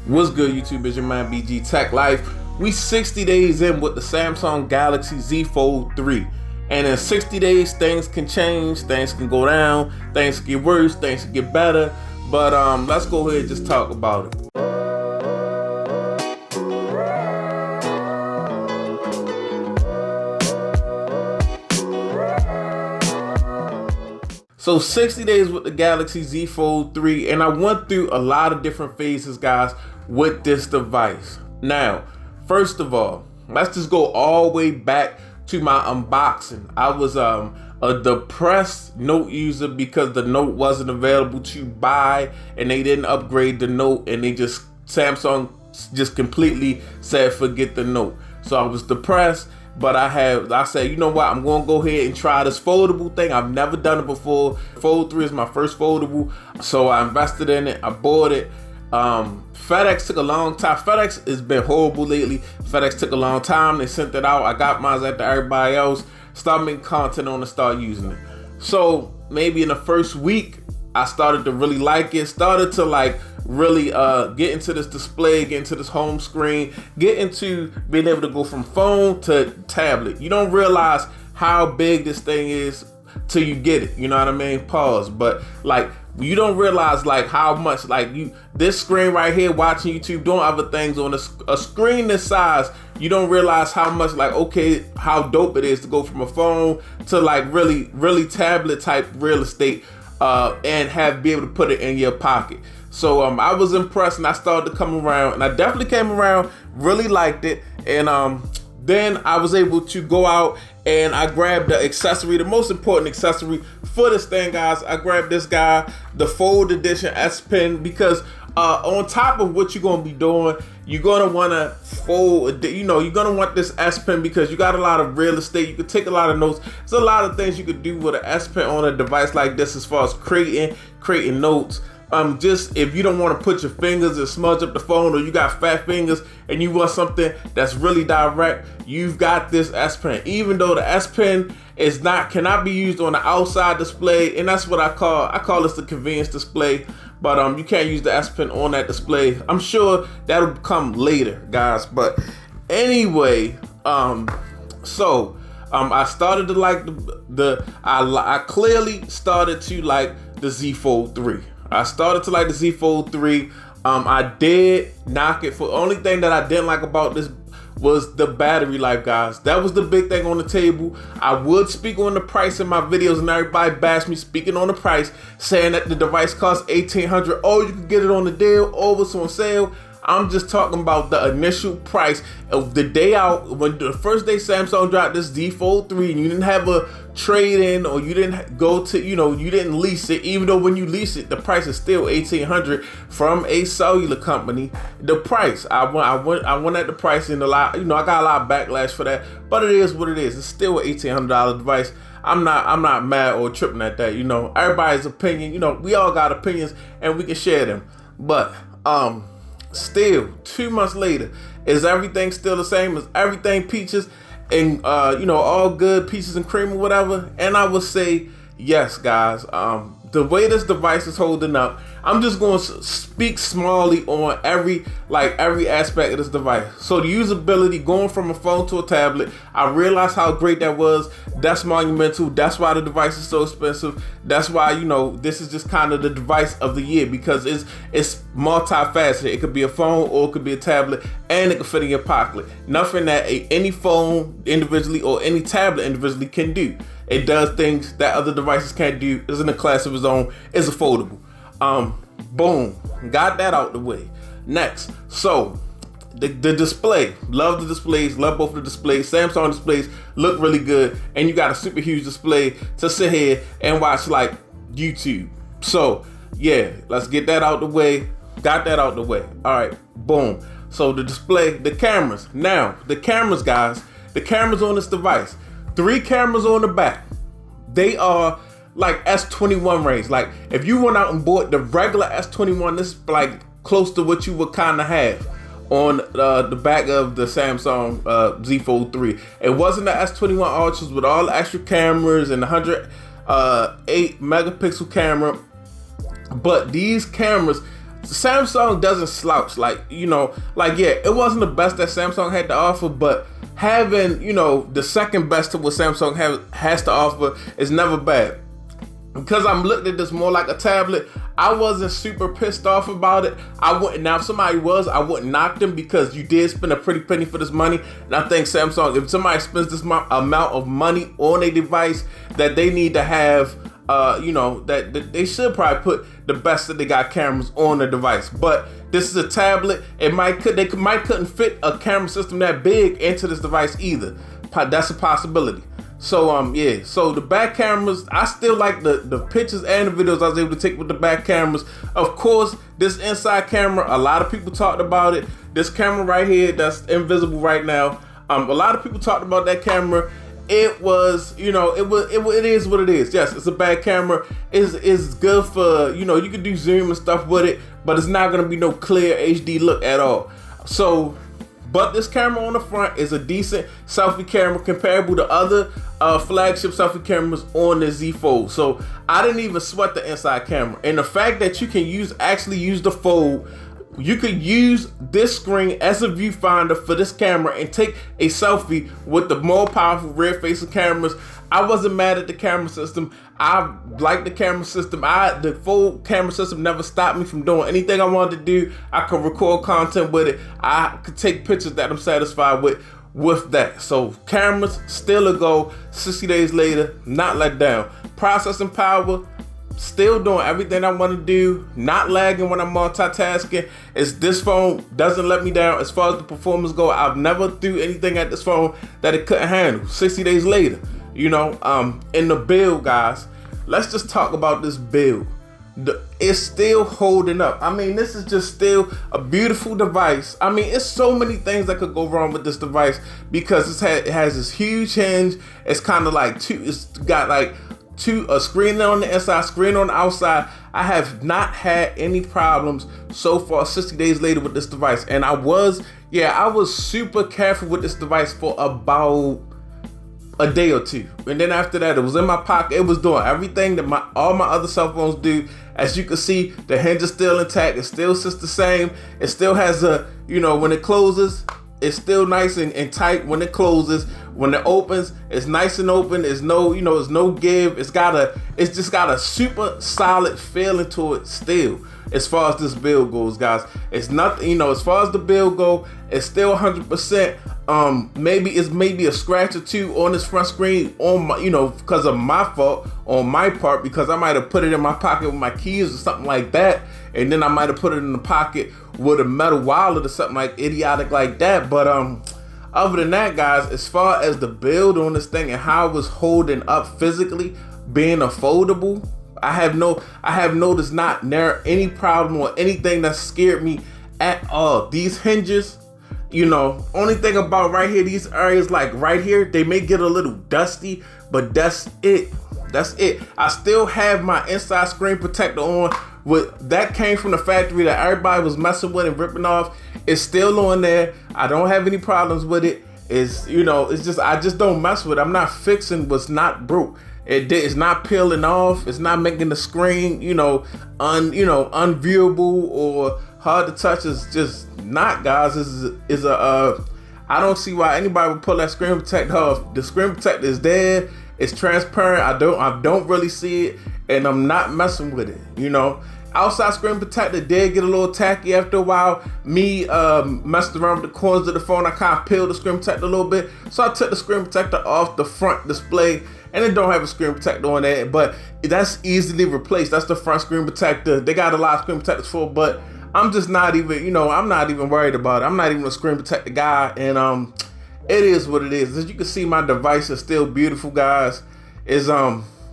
What's good, YouTube? It's your man BG Tech Life. We 60 days in with the Samsung Galaxy Z Fold 3. And in 60 days, things can change, things can go down, things can get worse, things can get better. But let's go ahead and just talk about it. So 60 days with the Galaxy Z Fold 3, and I went through a lot of different phases, guys, with this device. Now, first of all, let's just go all the way back to my unboxing. I was a depressed Note user because the Note wasn't available to buy, and they didn't upgrade the Note, and Samsung just completely said forget the Note. So I was depressed. But I said, you know what, I'm going to go ahead and try this foldable thing. I've never done it before. Fold 3 is my first foldable. So I invested in it. I bought it. FedEx took a long time. FedEx has been horrible lately. FedEx took a long time. They sent it out. I got mine after everybody else. Started making content on it, started using it. So maybe in the first week, I started to really like it. Started to really get into this display, get into this home screen, get into being able to go from phone to tablet. You don't realize how big this thing is till you get it. You know what I mean? Pause. But you don't realize how much this screen right here, watching YouTube, doing other things on a screen this size, you don't realize how much how dope it is to go from a phone to really tablet type real estate. And be able to put it in your pocket. So I was impressed, and I started to come around, and I definitely came around, really liked it. And then I was able to go out and I grabbed the accessory, the most important accessory for this thing, guys. I grabbed this guy, the Fold Edition S Pen, because on top of what you're going to be doing, you're going to want to fold, you're going to want this S Pen because you got a lot of real estate. You can take a lot of notes. There's a lot of things you could do with an S Pen on a device like this as far as creating notes. Just if you don't want to put your fingers and smudge up the phone, or you got fat fingers and you want something that's really direct, you've got this S Pen. Even though the S Pen cannot be used on the outside display, and that's what I call this the convenience display. But you can't use the S Pen on that display. I'm sure that'll come later, guys. But anyway, so I started to like I clearly started to like the Z Fold 3. I started to like the Z Fold 3. I did knock it for. Only thing that I didn't like about this was the battery life, guys. That was the big thing on the table. I would speak on the price in my videos, and everybody bashed me speaking on the price, saying that the device costs $1,800. Oh, you can get it on the deal. Oh, it's on sale. I'm just talking about the initial price of the day out, when the first day Samsung dropped this Z Fold 3, and you didn't have a trade-in, or you didn't go to, you didn't lease it. Even though when you lease it, the price is still $1,800 from a cellular company. The price, I went at the price, and I got a lot of backlash for that, but it is what it is. It's still an $1,800 device. I'm not mad or tripping at that. Everybody's opinion. We all got opinions, and we can share them. But still, 2 months later, is everything still the same? Is everything peaches and all good, peaches and cream or whatever? And I would say yes, guys. The way this device is holding up, I'm just going to speak smallly on every aspect of this device. So the usability, going from a phone to a tablet, I realized how great that was. That's monumental. That's why the device is so expensive. That's why, this is just kind of the device of the year, because it's multifaceted. It could be a phone, or it could be a tablet, and it could fit in your pocket. Nothing that any phone individually or any tablet individually can do. It does things that other devices can't do. It's in a class of its own. It's a foldable. Boom, got that out the way. Next, so the display, love the displays, love both of the displays. Samsung displays look really good, and you got a super huge display to sit here and watch YouTube. So yeah, let's get that out the way. Got that out the way. All right, boom. So the display, the cameras. Now the cameras, guys, the cameras on this device, 3 cameras on the back. They are S21 range. If you went out and bought the regular S21, this is close to what you would kind of have on the back of the Samsung Z Fold 3. It wasn't the S21 Ultras with all the extra cameras and the 108 megapixel camera, but these cameras Samsung doesn't slouch. Like, like, yeah, it wasn't the best that Samsung had to offer, but having, the second best to what Samsung has to offer is never bad. Because I'm looking at this more like a tablet, I wasn't super pissed off about it. Now if somebody was, I wouldn't knock them, because you did spend a pretty penny for this money. And I think Samsung, if somebody spends this amount of money on a device, that they need to have, that they should probably put the best that they got cameras on the device. But this is a tablet. They couldn't fit a camera system that big into this device either. That's a possibility. So yeah, so the back cameras, I still like the pictures and the videos I was able to take with the back cameras. Of course, this inside camera, a lot of people talked about it. This camera right here that's invisible right now, a lot of people talked about that camera. It was, it is what it is. Yes, it's a bad camera. It's good for, you can do zoom and stuff with it, but it's not gonna be no clear HD look at all. So, but this camera on the front is a decent selfie camera comparable to other flagship selfie cameras on the Z Fold. So I didn't even sweat the inside camera. And the fact that you can actually use the Fold, you could use this screen as a viewfinder for this camera and take a selfie with the more powerful rear facing cameras. I wasn't mad at the camera system. I like the camera system. The full camera system never stopped me from doing anything I wanted to do. I could record content with it. I could take pictures that I'm satisfied with that. So cameras still a go. 60 days later, not let down. Processing power, still doing everything I want to do, not lagging when I'm multitasking. This phone doesn't let me down as far as the performance go. I've never threw anything at this phone that it couldn't handle. 60 days later, in the build, guys, let's just talk about this build. It's still holding up. I mean, this is just still a beautiful device. I mean, it's so many things that could go wrong with this device, because it has this huge hinge. It's kind of like it's got like a screen on the inside, screen on the outside. I have not had any problems so far 60 days later with this device. And I was super careful with this device for about a day or two. And then after that, it was in my pocket. It was doing everything that all my other cell phones do. As you can see, the hinge is still intact. It still sits the same. It still has when it closes, it's still nice and tight when it closes. When it opens, it's nice and open. There's no give. It's just got a super solid feeling to it still. As far as this build goes, guys, it's nothing, as far as the build go, it's still 100%. Maybe a scratch or two on this front screen on my, because of my fault on my part, because I might have put it in my pocket with my keys or something like that. And then I might have put it in the pocket with a metal wallet or something like idiotic like that. But, other than that, guys, as far as the build on this thing and how it was holding up physically, being a foldable, I have noticed not there any problem or anything that scared me at all. These hinges, only thing about right here, these areas like right here, they may get a little dusty, but that's it. I still have my inside screen protector on. That came from the factory that everybody was messing with and ripping off. It's still on there. I don't have any problems with it. It's just I just don't mess with it. I'm not fixing what's not broke. It's not peeling off. It's not making the screen unviewable or hard to touch. It's just not, guys. I don't see why anybody would pull that screen protector off. The screen protector is there. It's transparent. I don't really see it, and I'm not messing with it. Outside screen protector did get a little tacky after a while. Me messed around with the corners of the phone. I kind of peeled the screen protector a little bit, so I took the screen protector off the front display, and it don't have a screen protector on there, but that's easily replaced. That's the front screen protector. They got a lot of screen protectors for, but I'm just not even, I'm not even worried about it. I'm not even a screen protector guy, and it is what it is. As you can see, my device is still beautiful, guys. It's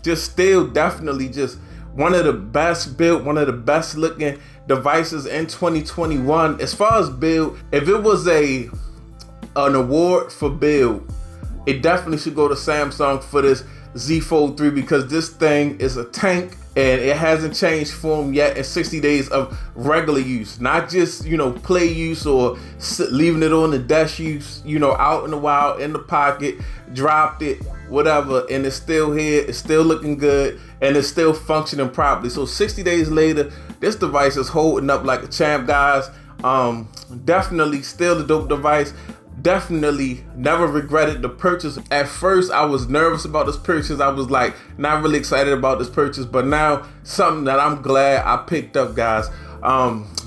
just still definitely just one of the best built, one of the best looking devices in 2021. As far as build, if it was an award for build, it definitely should go to Samsung for this Z Fold 3, because this thing is a tank and it hasn't changed form yet in 60 days of regular use, not just play use or leaving it on the desk use, out in the wild, in the pocket, dropped it, whatever, and it's still here, it's still looking good, and it's still functioning properly. So 60 days later, this device is holding up like a champ, guys. Definitely still a dope device. Definitely never regretted the purchase. At first I was nervous about this purchase. I was like not really excited about this purchase, but now something that I'm glad I picked up, guys.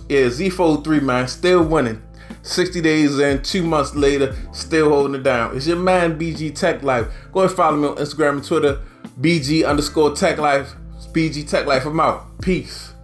Yeah, Z Fold 3, man, still winning. 60 days in, 2 months later, still holding it down. It's your man BG Tech Life. Go ahead and follow me on Instagram and Twitter, BG_Tech Life. It's BG Tech Life. I'm out. Peace.